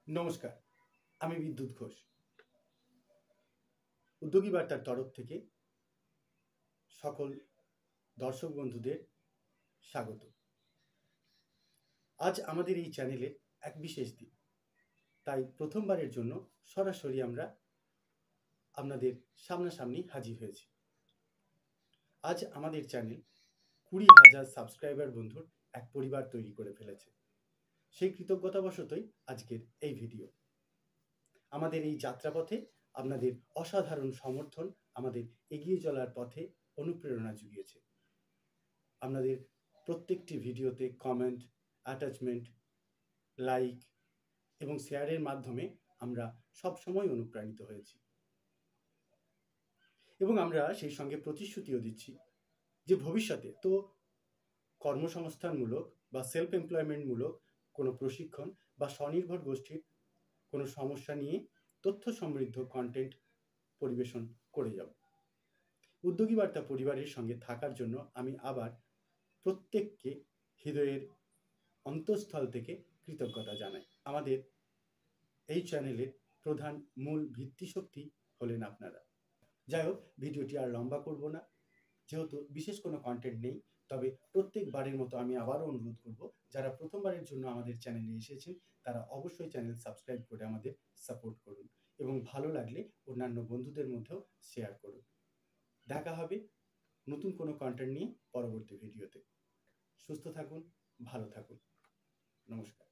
নমস্কার, আমি বিদ্যুৎ ঘোষ। উদ্যোগী বার্তার তরফ থেকে সকল দর্শক বন্ধুদের স্বাগত। আজ আমাদের এই চ্যানেলে এক বিশেষ দিন, তাই প্রথমবারের জন্য সরাসরি আমরা আপনাদের সামনাসামনি হাজির হয়েছি। আজ আমাদের চ্যানেল 20,000 সাবস্ক্রাইবার বন্ধুর এক পরিবার তৈরি করে ফেলেছে। সেই কৃতজ্ঞতাবশতই আজকের এই ভিডিও। আমাদের এই যাত্রাপথে আপনাদের অসাধারণ সমর্থন আমাদের এগিয়ে চলার পথে অনুপ্রেরণা জুগিয়েছে। আপনাদের প্রত্যেকটি ভিডিওতে কমেন্ট, অ্যাটাচমেন্ট, লাইক এবং শেয়ারের মাধ্যমে আমরা সবসময় অনুপ্রাণিত হয়েছি এবং আমরা সেই সঙ্গে প্রতিশ্রুতিও দিচ্ছি যে ভবিষ্যতে তো কর্মসংস্থানমূলক বা সেলফ এমপ্লয়মেন্টমূলক কোনো প্রশিক্ষণ বা স্বনির্ভর গোষ্ঠীর কোনো সমস্যা নিয়ে তথ্য সমৃদ্ধ কন্টেন্ট পরিবেশন করে যাব। উদ্যোগী বার্তা পরিবারের সঙ্গে থাকার জন্য আমি আবার প্রত্যেককে হৃদয়ের অন্তঃস্থল থেকে কৃতজ্ঞতা জানাই। আমাদের এই চ্যানেলের প্রধান মূল ভিত্তিশক্তি হলেন আপনারা। যাই হোক, ভিডিওটি আর লম্বা করব না, যেহেতু বিশেষ কোনো কন্টেন্ট নেই। তবে প্রত্যেকবারের মতো আমি আবারও অনুরোধ করব, যারা প্রথমবারের জন্য আমাদের চ্যানেলে এসেছেন তারা অবশ্যই চ্যানেল সাবস্ক্রাইব করে আমাদের সাপোর্ট করুন এবং ভালো লাগলে অন্যান্য বন্ধুদের মধ্যেও শেয়ার করুন। দেখা হবে নতুন কোনো কন্টেন্ট নিয়ে পরবর্তী ভিডিওতে। সুস্থ থাকুন, ভালো থাকুন। নমস্কার।